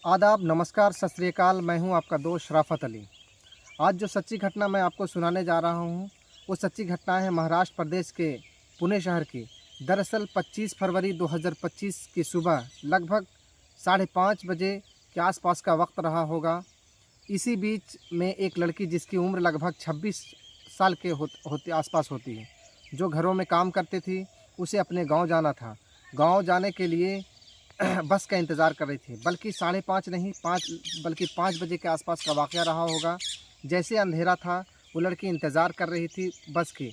आदाब, नमस्कार, सत श्री अकाल। मैं हूं आपका दोस्त शराफत अली। आज जो सच्ची घटना मैं आपको सुनाने जा रहा हूं, वो सच्ची घटना है महाराष्ट्र प्रदेश के पुणे शहर की। दरअसल 25 फरवरी 2025 की सुबह लगभग 5:30 बजे के आसपास का वक्त रहा होगा। इसी बीच में एक लड़की जिसकी उम्र लगभग 26 साल के होती आसपास होती है, जो घरों में काम करती थी, उसे अपने गाँव जाना था। गाँव जाने के लिए बस का इंतज़ार कर रही थी। बल्कि 5:30 नहीं, 5 बजे के आसपास का वाक़या रहा होगा। जैसे अंधेरा था, वो लड़की इंतज़ार कर रही थी बस की।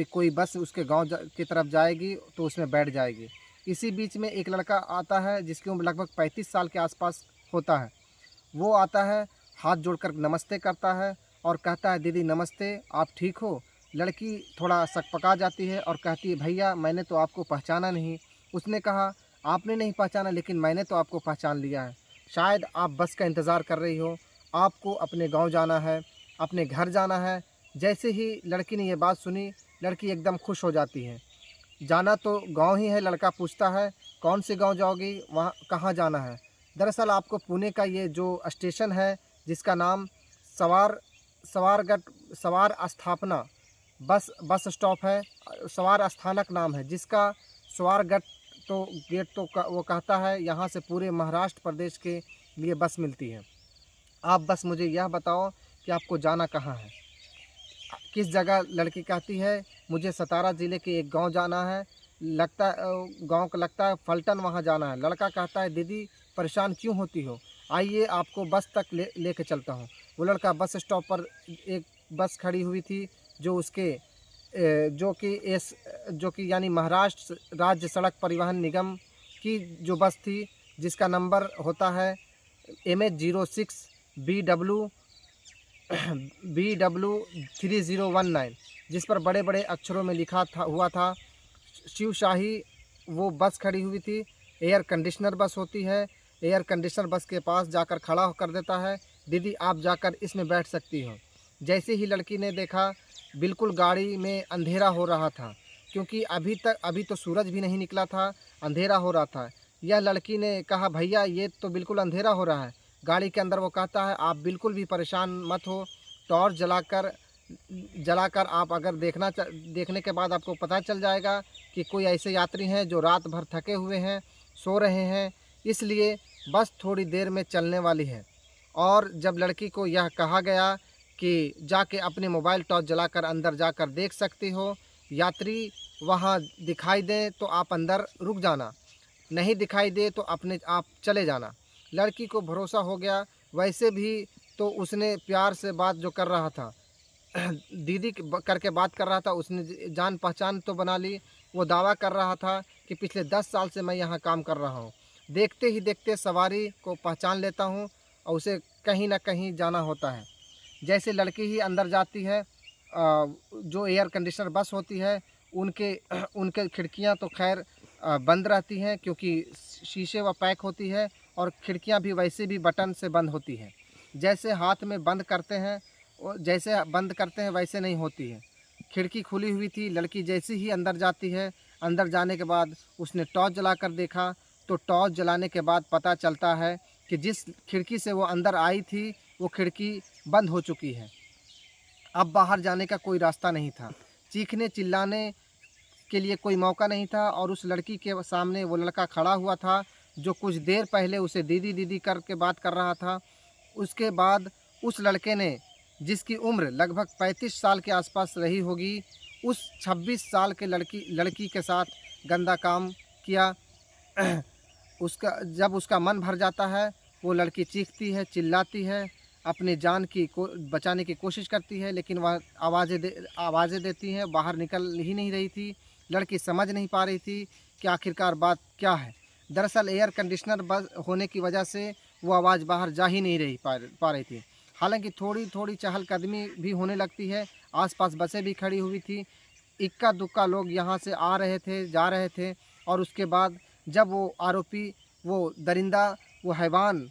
कोई बस उसके गाँव की तरफ जाएगी तो उसमें बैठ जाएगी। इसी बीच में एक लड़का आता है जिसकी उम्र लगभग 35 साल के आसपास होता है। वो आता है, हाथ जोड़कर नमस्ते करता है और कहता है, दीदी नमस्ते, आप ठीक हो? लड़की थोड़ा सकपका जाती है और कहती है, भैया मैंने तो आपको पहचाना नहीं। उसने कहा, आपने नहीं पहचाना, लेकिन मैंने तो आपको पहचान लिया है। शायद आप बस का इंतज़ार कर रही हो, आपको अपने गांव जाना है, अपने घर जाना है। जैसे ही लड़की ने ये बात सुनी, लड़की एकदम खुश हो जाती है। जाना तो गांव ही है। लड़का पूछता है, कौन से गांव जाओगी, वहाँ कहाँ जाना है? दरअसल आपको पुणे का ये जो स्टेशन है, जिसका नाम सवार सवारगट सवार स्थापना बस स्टॉप है, सवार स्थानक नाम है, जिसका सवारगट तो गेट तो वो कहता है यहाँ से पूरे महाराष्ट्र प्रदेश के लिए बस मिलती है। आप बस मुझे यह बताओ कि आपको जाना कहाँ है, किस जगह? लड़की कहती है, मुझे सतारा ज़िले के एक गांव जाना है, गांव का लगता है फलटन, वहां जाना है। लड़का कहता है, दीदी परेशान क्यों होती हो, आइए आपको बस तक लेके चलता हूं। वो लड़का बस स्टॉप पर एक बस खड़ी हुई थी, जो उसके जो कि यानी महाराष्ट्र राज्य सड़क परिवहन निगम की जो बस थी, जिसका नंबर होता है MH06 BW 3019, जिस पर बड़े बड़े अक्षरों में लिखा हुआ था शिवशाही। वो बस खड़ी हुई थी। एयर कंडीशनर बस होती है। एयर कंडीशनर बस के पास जाकर खड़ा कर देता है, दीदी आप जाकर इसमें बैठ सकती हो। जैसे ही लड़की ने देखा, बिल्कुल गाड़ी में अंधेरा हो रहा था, क्योंकि अभी तो सूरज भी नहीं निकला था, अंधेरा हो रहा था। यह लड़की ने कहा, भैया ये तो बिल्कुल अंधेरा हो रहा है। गाड़ी के अंदर वो कहता है, आप बिल्कुल भी परेशान मत हो, टॉर्च जलाकर आप अगर देखने के बाद आपको पता चल जाएगा कि कोई ऐसे यात्री हैं जो रात भर थके हुए हैं, सो रहे हैं, इसलिए बस थोड़ी देर में चलने वाली है। और जब लड़की को यह कहा गया कि जाके अपने मोबाइल टॉर्च जलाकर अंदर जाकर देख सकती हो, यात्री वहाँ दिखाई दे तो आप अंदर रुक जाना, नहीं दिखाई दे तो अपने आप चले जाना। लड़की को भरोसा हो गया। वैसे भी तो उसने प्यार से बात जो कर रहा था, दीदी करके बात कर रहा था, उसने जान पहचान तो बना ली। वो दावा कर रहा था कि पिछले 10 साल से मैं यहाँ काम कर रहा हूँ, देखते ही देखते सवारी को पहचान लेता हूँ और उसे कहीं ना कहीं जाना होता है। जैसे लड़की ही अंदर जाती है, जो एयर कंडीशनर बस होती है, उनके उनके खिड़कियाँ तो खैर बंद रहती हैं, क्योंकि शीशे व पैक होती है, और खिड़कियाँ भी वैसे भी बटन से बंद होती हैं। जैसे हाथ में बंद करते हैं, जैसे बंद करते हैं वैसे नहीं होती है। खिड़की खुली हुई थी। लड़की जैसे ही अंदर जाती है, अंदर जाने के बाद उसने टॉर्च जलाकर देखा, तो टॉर्च जलाने के बाद पता चलता है कि जिस खिड़की से वो अंदर आई थी, वो खिड़की बंद हो चुकी है। अब बाहर जाने का कोई रास्ता नहीं था, चीखने चिल्लाने के लिए कोई मौका नहीं था। और उस लड़की के सामने वो लड़का खड़ा हुआ था, जो कुछ देर पहले उसे दीदी दीदी करके बात कर रहा था। उसके बाद उस लड़के ने, जिसकी उम्र लगभग 35 साल के आसपास रही होगी, उस 26 साल के लड़की के साथ गंदा काम किया। जब उसका मन भर जाता है, वो लड़की चीखती है, चिल्लाती है, अपनी जान बचाने की कोशिश करती है, लेकिन वह आवाज़ें देती हैं, बाहर निकल ही नहीं रही थी। लड़की समझ नहीं पा रही थी कि आखिरकार बात क्या है। दरअसल एयर कंडीशनर बस होने की वजह से वो आवाज़ बाहर जा ही नहीं पा रही थी। हालांकि थोड़ी थोड़ी चहलकदमी भी होने लगती है, आसपास बसें भी खड़ी हुई थी, इक्का दुक्का लोग यहाँ से आ रहे थे, जा रहे थे। और उसके बाद जब वो आरोपी, वो दरिंदा, वो हैवान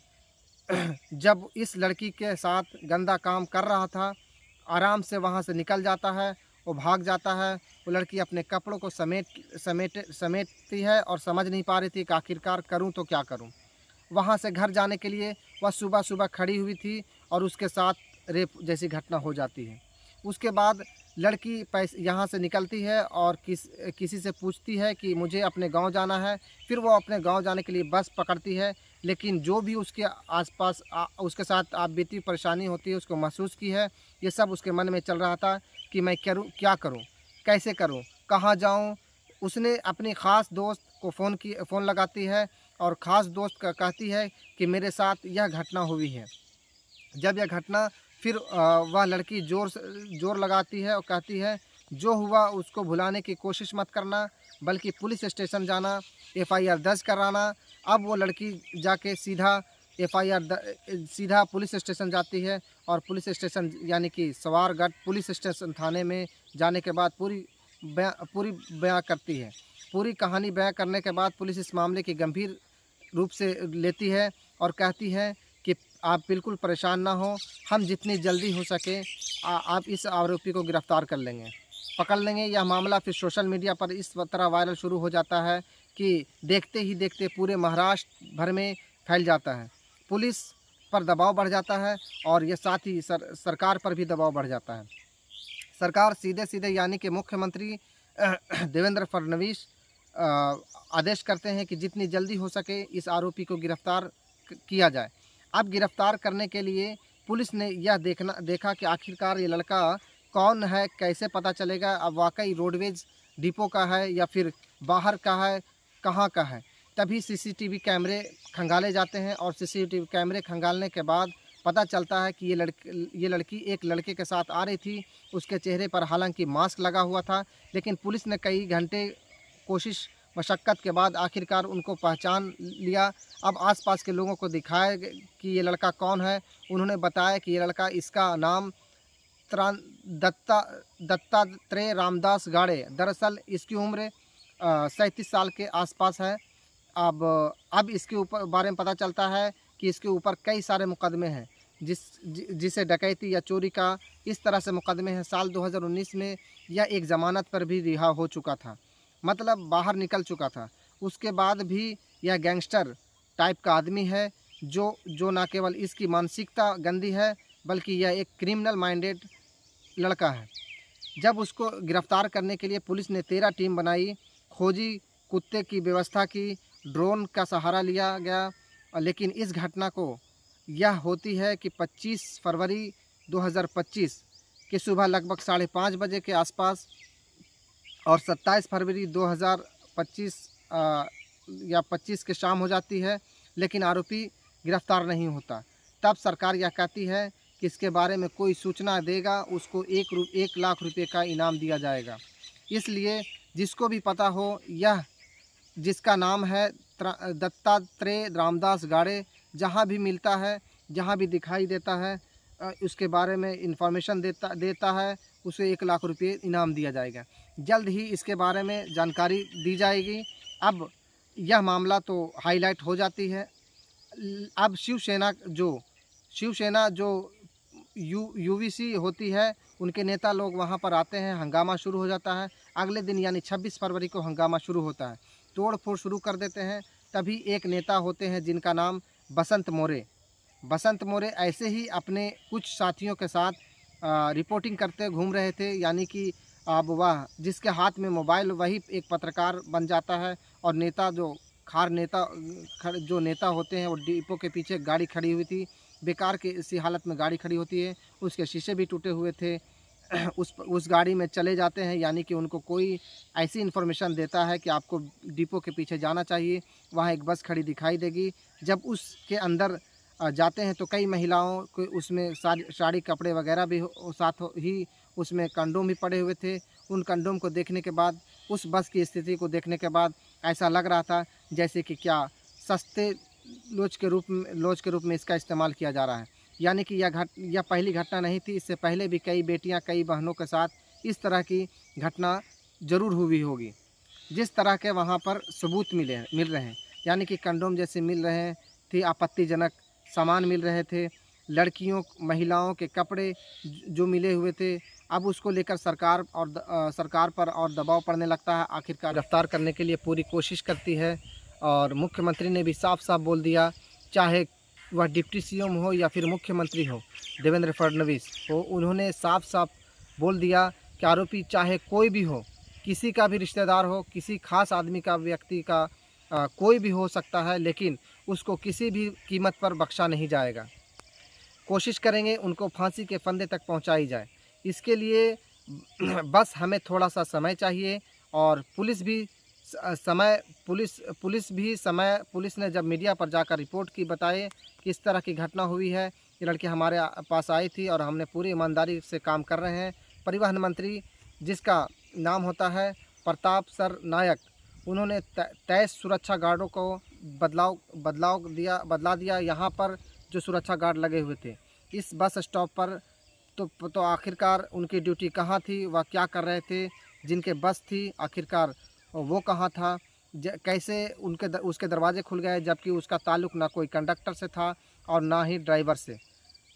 जब इस लड़की के साथ गंदा काम कर रहा था, आराम से वहाँ से निकल जाता है, वो भाग जाता है। वो लड़की अपने कपड़ों को समेटती है और समझ नहीं पा रही थी कि आखिरकार करूँ तो क्या करूँ। वहाँ से घर जाने के लिए वह सुबह सुबह खड़ी हुई थी और उसके साथ रेप जैसी घटना हो जाती है। उसके बाद लड़की पैसे यहाँ से निकलती है और किसी से पूछती है कि मुझे अपने गांव जाना है। फिर वो अपने गांव जाने के लिए बस पकड़ती है, लेकिन जो भी उसके आसपास उसके साथ आप बीती परेशानी होती है, उसको महसूस की है, ये सब उसके मन में चल रहा था कि मैं क्या करूँ, कैसे करूँ, कहाँ जाऊँ। उसने अपनी ख़ास दोस्त को फ़ोन लगाती है और ख़ास दोस्त कहती है कि मेरे साथ यह घटना हुई है। जब यह घटना फिर वह लड़की जोर लगाती है और कहती है जो हुआ उसको भुलाने की कोशिश मत करना, बल्कि पुलिस स्टेशन जाना, एफआईआर दर्ज कराना। अब वो लड़की जाके सीधा पुलिस स्टेशन जाती है और पुलिस स्टेशन यानी कि सवारगढ़ पुलिस स्टेशन थाने में जाने के बाद पूरी बयां करती है। पूरी कहानी बयां करने के बाद पुलिस इस मामले की गंभीर रूप से लेती है और कहती है कि आप बिल्कुल परेशान ना हो, हम जितनी जल्दी हो सके आप इस आरोपी को गिरफ़्तार पकड़ लेंगे। यह मामला फिर सोशल मीडिया पर इस तरह वायरल शुरू हो जाता है कि देखते ही देखते पूरे महाराष्ट्र भर में फैल जाता है। पुलिस पर दबाव बढ़ जाता है और यह साथ ही सरकार पर भी दबाव बढ़ जाता है। सरकार सीधे यानी कि मुख्यमंत्री देवेंद्र फडणवीस आदेश करते हैं कि जितनी जल्दी हो सके इस आरोपी को गिरफ़्तार किया जाए। अब गिरफ़्तार करने के लिए पुलिस ने यह देखा कि आखिरकार ये लड़का कौन है, कैसे पता चलेगा अब वाकई रोडवेज डिपो का है या फिर बाहर का है, कहाँ का है। तभी सीसीटीवी कैमरे खंगाले जाते हैं और सीसीटीवी कैमरे खंगालने के बाद पता चलता है कि ये लड़की एक लड़के के साथ आ रही थी। उसके चेहरे पर हालांकि मास्क लगा हुआ था, लेकिन पुलिस ने कई घंटे कोशिश मशक्क़त के बाद आखिरकार उनको पहचान लिया। अब आसपास के लोगों को दिखाया कि ये लड़का कौन है। उन्होंने बताया कि ये लड़का, इसका नाम दत्तात्रेय रामदास गाड़े, दरअसल इसकी उम्र 37 साल के आसपास है। अब इसके बारे में पता चलता है कि इसके ऊपर कई सारे मुकदमे हैं, जिसे डकैती या चोरी का इस तरह से मुकदमे हैं। साल 2019 में यह एक ज़मानत पर भी रिहा हो चुका था, मतलब बाहर निकल चुका था। उसके बाद भी यह गैंगस्टर टाइप का आदमी है, जो ना केवल इसकी मानसिकता गंदी है, बल्कि यह एक क्रिमिनल माइंडेड लड़का है। जब उसको गिरफ़्तार करने के लिए पुलिस ने 13 टीम बनाई, खोजी कुत्ते की व्यवस्था की, ड्रोन का सहारा लिया गया, लेकिन इस घटना को यह होती है कि 25 फरवरी 2025 की सुबह लगभग 5:30 बजे के आसपास और 27 फरवरी 2025 या 25 के शाम हो जाती है, लेकिन आरोपी गिरफ़्तार नहीं होता। तब सरकार यह कहती है कि इसके बारे में कोई सूचना देगा उसको 1 लाख रुपये का इनाम दिया जाएगा। इसलिए जिसको भी पता हो, यह जिसका नाम है दत्तात्रेय रामदास गाड़े, जहाँ भी मिलता है, जहाँ भी दिखाई देता है, उसके बारे में इंफॉर्मेशन देता है, उसे 1 लाख रुपये इनाम दिया जाएगा। जल्द ही इसके बारे में जानकारी दी जाएगी। अब यह मामला तो हाईलाइट हो जाती है। अब शिवसेना जो यूवीसी होती है, उनके नेता लोग वहां पर आते हैं, हंगामा शुरू हो जाता है। अगले दिन यानी 26 फरवरी को हंगामा शुरू होता है, तोड़ फोड़ शुरू कर देते हैं। तभी एक नेता होते हैं जिनका नाम बसंत मोरे ऐसे ही अपने कुछ साथियों के साथ रिपोर्टिंग करते घूम रहे थे, यानी कि अब वह जिसके हाथ में मोबाइल वही एक पत्रकार बन जाता है। और जो नेता होते हैं वो डिपो के पीछे गाड़ी खड़ी हुई थी, बेकार की इसी हालत में गाड़ी खड़ी होती है, उसके शीशे भी टूटे हुए थे। उस गाड़ी में चले जाते हैं, यानी कि उनको कोई ऐसी इन्फॉर्मेशन देता है कि आपको डिपो के पीछे जाना चाहिए, वहाँ एक बस खड़ी दिखाई देगी। जब उसके अंदर जाते हैं तो कई महिलाओं को उसमें साड़ी कपड़े वगैरह भी साथ ही उसमें कंडोम भी पड़े हुए थे। उन कंडोम को देखने के बाद, उस बस की स्थिति को देखने के बाद ऐसा लग रहा था जैसे कि क्या सस्ते लोच के रूप में इसका इस्तेमाल किया जा रहा है। यानी कि यह पहली घटना नहीं थी, इससे पहले भी कई बेटियां, कई बहनों के साथ इस तरह की घटना ज़रूर हुई होगी। जिस तरह के वहां पर सबूत मिल रहे हैं, यानी कि कंडोम जैसे मिल रहे थे, आपत्तिजनक सामान मिल रहे थे, लड़कियों महिलाओं के कपड़े जो मिले हुए थे। अब उसको लेकर सरकार पर और दबाव पड़ने लगता है। आखिरकार गिरफ्तार करने के लिए पूरी कोशिश करती है और मुख्यमंत्री ने भी साफ साफ बोल दिया चाहे वह डिप्टी सीएम हो या फिर मुख्यमंत्री हो, देवेंद्र फडणवीस हो, उन्होंने साफ साफ बोल दिया कि आरोपी चाहे कोई भी हो, किसी का भी रिश्तेदार हो, किसी खास आदमी का, व्यक्ति का, कोई भी हो सकता है, लेकिन उसको किसी भी कीमत पर बख्शा नहीं जाएगा। कोशिश करेंगे उनको फांसी के फंदे तक पहुंचाई जाए। इसके लिए बस हमें थोड़ा सा समय चाहिए और पुलिस ने जब मीडिया पर जाकर रिपोर्ट की, बताए कि इस तरह की घटना हुई है, ये लड़की हमारे पास आई थी और हमने पूरी ईमानदारी से काम कर रहे हैं। परिवहन मंत्री, जिसका नाम होता है प्रताप सर नायक, उन्होंने 23 सुरक्षा गार्डों को बदला दिया। यहाँ पर जो सुरक्षा गार्ड लगे हुए थे इस बस स्टॉप पर, तो आखिरकार उनकी ड्यूटी कहाँ थी, वह क्या कर रहे थे? जिनके बस थी आखिरकार वो कहाँ था? कैसे उसके दरवाजे खुल गए, जबकि उसका ताल्लुक़ ना कोई कंडक्टर से था और ना ही ड्राइवर से।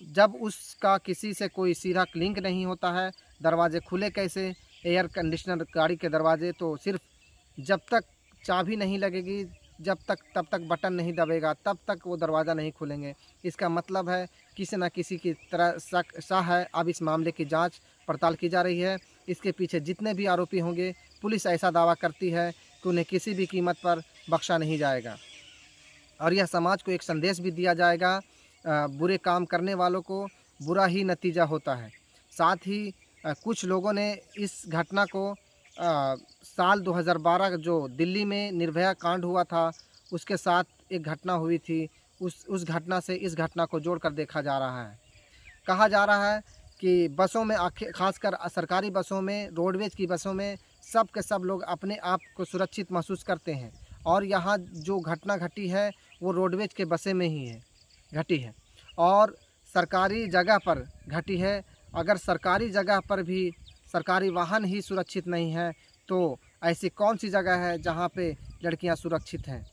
जब उसका किसी से कोई सीधा लिंक नहीं होता है, दरवाजे खुले कैसे? एयर कंडीशनर गाड़ी के दरवाजे तो सिर्फ जब तक चाबी नहीं लगेगी, तब तक बटन नहीं दबेगा, तब तक वो दरवाज़ा नहीं खुलेंगे। इसका मतलब है किसी न किसी की तरह शक है। अब इस मामले की जांच पड़ताल की जा रही है। इसके पीछे जितने भी आरोपी होंगे, पुलिस ऐसा दावा करती है कि उन्हें किसी भी कीमत पर बख्शा नहीं जाएगा और यह समाज को एक संदेश भी दिया जाएगा, बुरे काम करने वालों को बुरा ही नतीजा होता है। साथ ही कुछ लोगों ने इस घटना को साल 2012 जो दिल्ली में निर्भया कांड हुआ था, उसके साथ एक घटना हुई थी, उस घटना से इस घटना को जोड़कर देखा जा रहा है। कहा जा रहा है कि बसों में, खासकर सरकारी बसों में, रोडवेज की बसों में सब के सब लोग अपने आप को सुरक्षित महसूस करते हैं और यहाँ जो घटना घटी है वो रोडवेज के बसें में ही घटी है और सरकारी जगह पर घटी है। अगर सरकारी जगह पर भी सरकारी वाहन ही सुरक्षित नहीं है तो ऐसी कौन सी जगह है जहाँ पे लड़कियाँ सुरक्षित हैं?